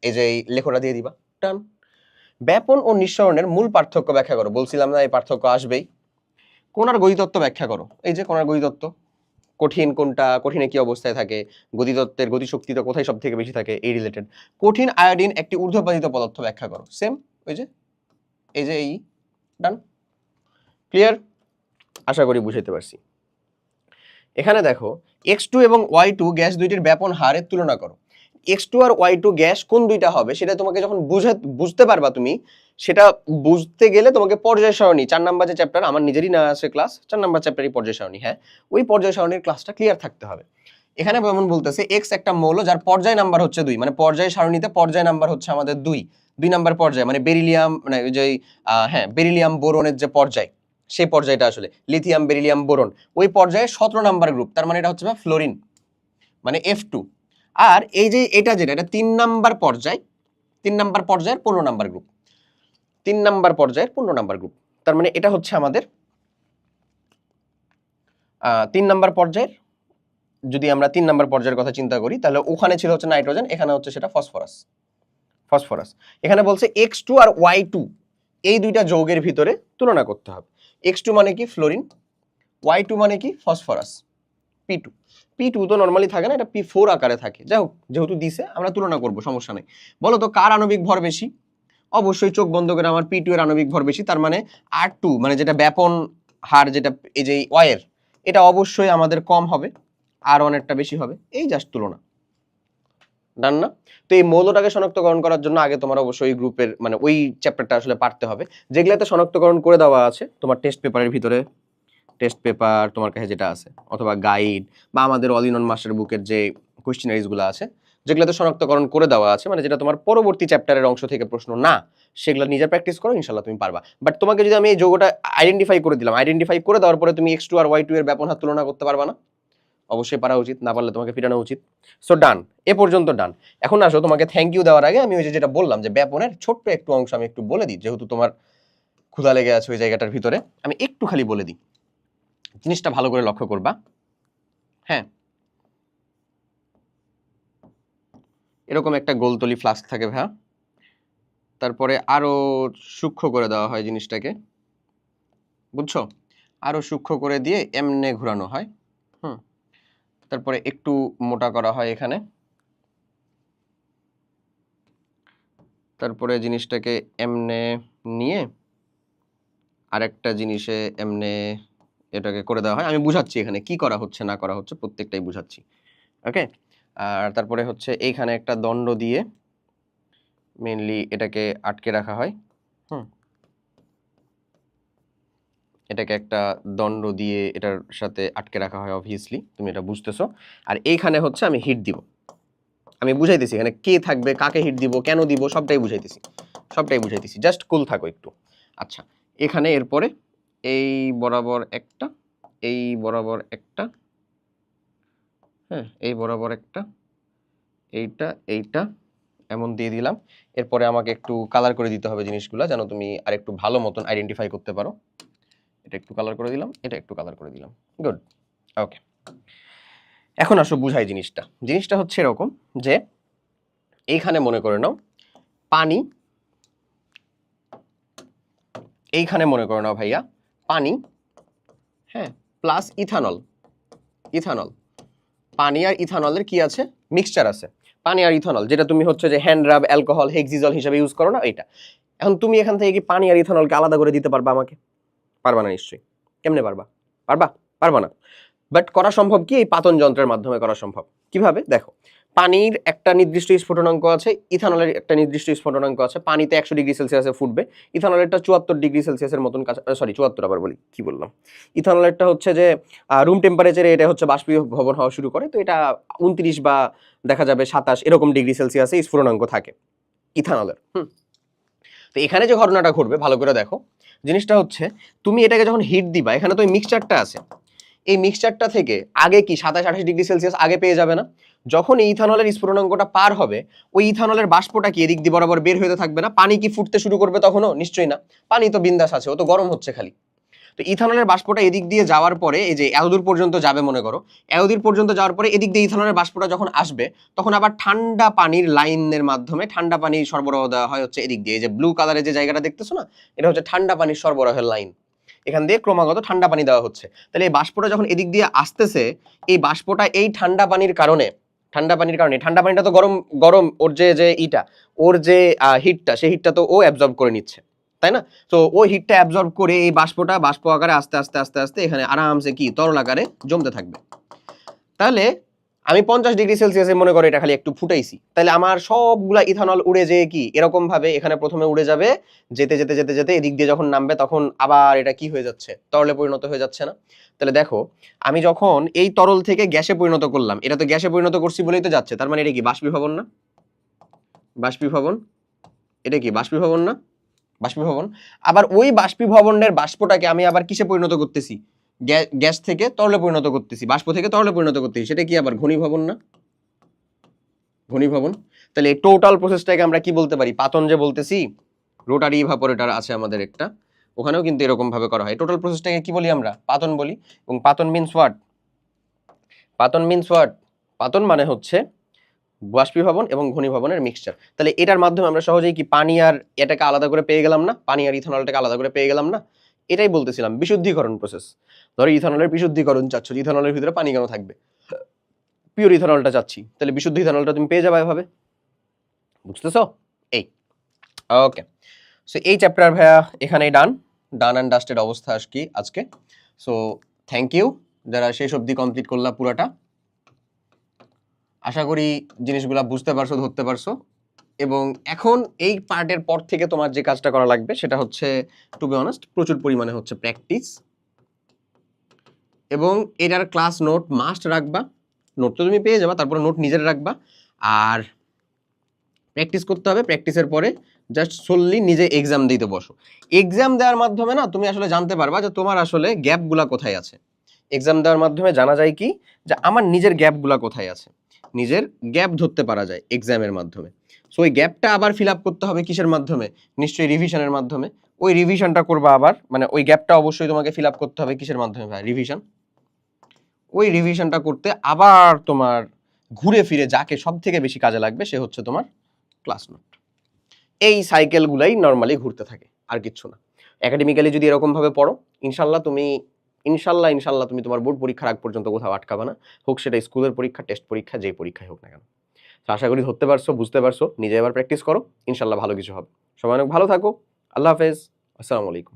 এই যে এই লেখটা দিয়ে দিবা, টান। ব্যাপন ও নিঃসরণের মূল পার্থক্য ব্যাখ্যা করো। বলছিলাম না এই পার্থক্য আসবেই। কণার গতিতত্ত্ব ব্যাখ্যা করো। এই যে কণার গতিতত্ত্ব, কঠিন কোনটা, কঠিনে কি অবস্থায় থাকে, গতিতত্ত্বের গতিশক্তিটা কোথায় সব থেকে বেশি থাকে, এই রিলেটেড। কঠিন আয়োডিন একটি ঊর্ধ্বপাতিত পদার্থ, ব্যাখ্যা করো। সেম ওই যে এই যে এই, ডান। ক্লিয়ার? আশা করি বুঝাইতে পারছি। এখানে দেখো X2 এবং Y2 গ্যাস দুইটির ব্যাপন হারের তুলনা করো। X2 আর Y2 গ্যাস কোন দুইটা হবে সেটা তোমাকে যখন বুঝতে পারবা তুমি, সেটা বুঝতে গেলে তোমাকে পর্যায় সারণী 4 নাম্বার যে চ্যাপ্টার, আমার নিজেরই না আছে ক্লাস 4 নাম্বার চ্যাপ্টারই পর্যায় সারণী, হ্যাঁ ওই পর্যায় সারণীর ক্লাসটা ক্লিয়ার থাকতে হবে। এখানে যেমন বলতেছে X একটা মৌল যার পর্যায় নাম্বার হচ্ছে 2, মানে পর্যায় সারণীতে পর্যায় নাম্বার হচ্ছে আমাদের 2 নাম্বার পর্যায়, মানে বেরিলিয়াম, মানে ওই যে হ্যাঁ বেরিলিয়াম বোরনের যে পর্যায়, সেই পর্যায়টা আসলে লিথিয়াম বেরিলিয়াম বোরন, ওই পর্যায়ে 17 নাম্বার গ্রুপ, তার মানে এটা হচ্ছে ফ্লোরিন, মানে F2। আর এই যে এটা যেটা, এটা 3 নাম্বার পর্যায়, 3 নাম্বার পর্যায়ের 15 নাম্বার গ্রুপ, 3 নাম্বার পর্যায়ের 15 নাম্বার গ্রুপ, তার মানে এটা হচ্ছে আমাদের 3 নাম্বার পর্যায়ের। যদি আমরা 3 নাম্বার পর্যায়ের কথা চিন্তা করি তাহলে ওখানে ছিল হচ্ছে নাইট্রোজেন, এখানে হচ্ছে সেটা ফসফরাস। ফসফরাস এখানে বলছে X2 আর Y2 এই দুইটা যৌগের ভিতরে তুলনা করতে হবে। X2 মানে কি ফ্লোরিন, Y2 মানে কি ফসফরাস, P2। P2 তো নরমালি থাকে না, এটা P4 আকারে থাকে। যাই হোক, যেহেতু দিছে আমরা তুলনা করব, সমস্যা নেই। বলো তো কার আণবিক ভর বেশি? অবশ্যই চোখ বন্ধ করে আমার P2 এর আণবিক ভর বেশি, তার মানে R2 মানে যেটা ব্যাপন হার, যেটা এই যে Y এর, এটা অবশ্যই আমাদের কম হবে, R1 এরটা বেশি হবে, এই জাস্ট তুলনা, ডান না? তো এই মৌলটাকে শনাক্তকরণ করার জন্য আগে তোমার অবশ্যই গ্রুপের মানে ওই চ্যাপ্টারটা আসলে পারতে হবে, যেগুলাতে শনাক্তকরণ করে দেওয়া আছে তোমার টেস্ট পেপারের ভিতরে, টেস্ট পেপার তোমার কাছে যেটা আছে, অথবা গাইড বা আমাদের অল ইন ওয়ান মাস্টার বুকের যে কোয়েশ্চেনারিজগুলো আছে, যেগুলোতে শনাক্তকরণ করে দেওয়া আছে, মানে যেটা তোমার পরবর্তী চ্যাপ্টারের অংশ থেকে প্রশ্ন না, সেগুলো নিজে প্র্যাকটিস করো, ইনশাল্লাহ তুমি পারবা। বাট তোমাকে যদি আমি এই যৌগটা আইডেন্টিফাই করে দিলাম, আইডেন্টিফাই করে দেওয়ার পরে তুমি X2 আর Y2 এর ব্যাপন হার তুলনা করতে পারবা না? অবশ্যই পারা উচিত, না পারলে তোমাকে ফিরানো উচিত। সো ডান, এ পর্যন্ত ডান। এখন আসো তোমাকে থ্যাংক ইউ দেওয়ার আগে আমি ওই যেটা বললাম যে ব্যাপনের ছোট্ট একটু অংশ আমি একটু বলে দিই, যেহেতু তোমার ক্ষুধা লেগে আছে ওই জায়গাটার ভিতরে, আমি একটু খালি বলে দিই, জিনিসটা ভালো করে লক্ষ্য করবা। হ্যাঁ, এরকম একটা গোলতলি ফ্লাস্ক থাকে ভাইয়া, তারপরে আরো সূক্ষ্ম করে দেওয়া হয় জিনিসটাকে, বুঝছো, আরো সূক্ষ্ম করে দিয়ে এমনে ঘোরানো হয়, তারপরে একটু মোটা করা হয় এখানে, তারপরে জিনিসটাকে এমনে নিয়ে আরেকটা জিনিসে এমনে এটাকে করে দেওয়া হয়। আমি বুঝাচ্ছি এখানে কি করা হচ্ছে না করা হচ্ছে, প্রত্যেকটাই বুঝাচ্ছি, ওকে। আর তারপরে হচ্ছে এইখানে একটা দণ্ড দিয়ে মেইনলি এটাকে আটকে রাখা হয়, এটাকে একটা দণ্ড দিয়ে এটার সাথে আটকে রাখা হয়, অবভিয়াসলি তুমি এটা বুঝতেছো। আর এইখানে হচ্ছে আমি হিট দিব, আমি বুঝাইতেছি এখানে কে থাকবে, কাকে হিট দিব, কেন দিব, সবটাই বুঝাইতেছি, জাস্ট কুল থাকো একটু। আচ্ছা, এখানে এরপরে এই বরাবর একটা, এই বরাবর একটা, হ্যাঁ এই বরাবর একটা, এইটা এমন দিয়ে দিলাম। এরপরে আমাকে একটু কালার করে দিতে হবে জিনিসগুলো, যেন তুমি আর একটু ভালো মতন আইডেন্টিফাই করতে পারো। এটা একটু কালার করে দিলাম, এটা একটু কালার করে দিলাম, গুড, ওকে। এখন আসো বুঝাই জিনিসটা হচ্ছে এরকম যে এইখানে মনে করে নাও পানি, এইখানে মনে করে নাও ভাইয়া পানি, হ্যাঁ প্লাস ইথানল, পানি আর ইথানলের কি আছে, মিক্সচার আছে, পানি আর ইথানল, যেটা তুমি হচ্ছে যে হ্যান্ড রাব অ্যালকোহল হেক্সিজল হিসেবে ইউজ করো না, এইটা। এখন তুমি এখান থেকে কি পানি আর ইথানলকে আলাদা করে দিতে পারবা আমাকে? পারবা না নিশ্চয়ই। কেমনে পারবা? পারবা না। বাট করা সম্ভব কি, এই পাতন যন্ত্রের মাধ্যমে করা সম্ভব। কিভাবে? দেখো, পানির একটা নির্দিষ্ট স্ফুটনাঙ্ক আছে, ইথানলের একটা নির্দিষ্ট স্ফুটনাঙ্ক আছে। পানিতে 100 ডিগ্রি সেলসিয়াসে ফুটবে, ইথানলেরটা 74 ডিগ্রি সেলসিয়াসের মতন, সরি 74 আবার বলি, কি বললাম, ইথানলেরটা হচ্ছে যে রুম টেম্পারেচারে এটা হচ্ছে বাষ্পীভবন হওয়া শুরু করে, তো এটা 29 বা দেখা যাবে 27 এরকম ডিগ্রি সেলসিয়াসে স্ফুটনাঙ্ক থাকে ইথানলের। তো এখানে যে ঘটনাটা ঘটবে ভালো করে দেখো, জিনিসটা হচ্ছে তুমি এটাকে যখন হিট দিবা, এখানে তো মিক্সচারটা আছে, এই মিক্সচারটা থেকে আগে কি 27-28 ডিগ্রি সেলসিয়াস আগে পেয়ে যাবে না? যখন এই ইথানলের স্ফুটনাঙ্কটা পার হবে, ওই ইথানলের বাষ্পটা কি এদিক দিয়ে বরাবর বের হতে থাকবে না? পানি কি ফুটতে শুরু করবে তখনও? নিশ্চয়ই না, পানি তো বিন্দাস আছে, ও তো গরম হচ্ছে খালি। তো ইথানলের বাষ্পটা এদিক দিয়ে যাওয়ার পরে এই যে এতদূর পর্যন্ত যাবে মনে করো, এতদূর পর্যন্ত যাওয়ার পরে এদিক দিয়ে ইথানলের বাষ্পটা যখন আসবে তখন আবার ঠান্ডা পানির লাইনের মাধ্যমে ঠান্ডা পানি সরবরাহ দেওয়া হয় হচ্ছে এদিক দিয়ে। এই যে ব্লু কালারের যে জায়গাটা দেখতেছো না, এটা হচ্ছে ঠান্ডা পানির সরবরাহের লাইন। এখান দিয়ে ক্রমাগত ঠান্ডা পানি দেওয়া হচ্ছে। তাহলে এই বাষ্পটা যখন এদিক দিয়ে আসতেছে, এই বাষ্পটা এই ঠান্ডা পানির কারণে ঠান্ডা পানিটা তো গরম গরম, ওর যে ইটা ওর যে হিটটা, সেই হিটটা তো ও অ্যাবজর্ব করে নিচ্ছে, তাই না? তো ওই হিটটা অ্যাবজর্ব করে এই বাষ্পটা বাষ্প আকারে আস্তে আস্তে আস্তে আস্তে এখানে আরামসে কি তরল আকারে জমতে থাকবে। তাহলে আমি 50°C মনে করো এটা খালি একটু ফুটাইছি, তাহলে আমার সবগুলা ইথানল উড়ে যেয়ে কি এরকম ভাবে এখানে প্রথমে উড়ে যাবে, যেতে যেতে যেতে যেতে এদিক দিয়ে যখন নামবে তখন আবার এটা কি হয়ে যাচ্ছে, তরলে পরিণত হয়ে যাচ্ছে না? তাহলে দেখো আমি যখন এই তরল থেকে গ্যাসে পরিণত করলাম, এটা তো গ্যাসে পরিণত করছি বলেই তো যাচ্ছে, তার মানে এটা কি বাষ্পীভবন না? বাষ্পীভবন, এটা কি বাষ্পীভবন না? বাষ্পীভবন। আবার ওই বাষ্পীভবনের বাষ্পটাকে আমি আবার কিসে পরিণত করতেছি? গ্যাস থেকে তরলে পরিণত করতেছি, বাষ্প থেকে তরলে পরিণত করতেছি, সেটা কি আবার ঘনীভবন না? ঘনীভবন। তাহলে এই টোটাল প্রসেসটাকে আমরা কি বলতে পারি? পাতন যে বলতেছি, রোটারি ইভাপোরেটর আছে আমাদের একটা, ওখানেও কিন্তু এরকম ভাবে করা হয়। টোটাল প্রসেসটাকে কি বলি আমরা? পাতন বলি। এবং পাতন মিন্স হোয়াট? পাতন মিন্স হোয়াট? পাতন মানে হচ্ছে বাষ্পীভবন এবং ঘনীভবনের মিক্সচার। তাহলে এটার মাধ্যমে আমরা সহজেই কি পানি আর এটাকে আলাদা করে পেয়ে গেলাম না? পানি আর ইথানলটাকে আলাদা করে পেয়ে গেলাম না? এটাই বলতেছিলাম বিশুদ্ধীকরণ প্রসেস। ধরো ইথানলের বিশুদ্ধীকরণ চাচ্ছ, ইথানলের ভিতরে পানি কেন থাকবে? পিওর ইথানলটা চাচ্ছি, তাহলে বিশুদ্ধ ইথানলটা তুমি পেয়ে যাবে এভাবে। বুঝতেছো? এই ওকে। সো এই চ্যাপ্টার ভাইয়া এখানেই ডান অ্যান্ড ডাস্টেড অবস্থা আজকে। সো থ্যাংক ইউ যারা শেষ অবধি কমপ্লিট করলা পুরাটা। আশা করি জিনিসগুলা বুঝতে পারছো, ধরতে পারছো। এবং এখন এই পার্টের পর থেকে তোমার যে কাজটা করা লাগবে সেটা হচ্ছে, টু বি অনেস্ট, প্রচুর পরিমাণে হচ্ছে প্র্যাকটিস। এবং এটার ক্লাস নোট মাস্ট রাখবা। নোট তো তুমি পেয়ে যাবা, তারপরে নোট নিজের রাখবা। আর প্র্যাকটিস করতে হবে। প্র্যাকটিসের পরে জাস্ট সোললি নিজে এক্সাম দিতে বসো। এক্সাম দেওয়ার মাধ্যমে না তুমি আসলে জানতে পারবা যে তোমার আসলে গ্যাপগুলা কোথায় আছে। এক্সাম দেওয়ার মাধ্যমে জানা যায় কি, যে আমার নিজের গ্যাপগুলা কোথায় আছে, নিজের গ্যাপ ধরতে পারা যায় এক্সামের মাধ্যমে। সো ওই গ্যাপটা আবার ফিল আপ করতে হবে কিসের মাধ্যমে? নিশ্চয়ই রিভিশনের মাধ্যমে। ওই রিভিশনটা করবা আবার, মানে ওই গ্যাপটা অবশ্যই তোমাকে ফিল আপ করতে হবে কিসের মাধ্যমে? ভাই রিভিশন। ওই রিভিশনটা করতে আবার তোমার ঘুরে ফিরে যাকে সব থেকে বেশি কাজে লাগবে সে হচ্ছে তোমার ক্লাস নোট। এই সাইকেলগুলাই নর্মালি ঘুরতে থাকে, আর কিচ্ছু না। একাডেমিক্যালি যদি এরকম ভাবে পড়ো, ইনশাল্লাহ তুমি তোমার বোর্ড পরীক্ষার আগ পর্যন্ত কোথাও আটকাবে না, হোক সেটা স্কুলের পরীক্ষা, টেস্ট পরীক্ষা, যেই পরীক্ষায় হোক না কেন। আশা করি ধরতে পারছো, বুঝতে পারছো। নিজে এবার প্র্যাকটিস করো, ইনশাল্লাহ ভালো কিছু হবে। সবাই অনেক ভালো থাকো। আল্লাহ হাফেজ, আসসালামু আলাইকুম।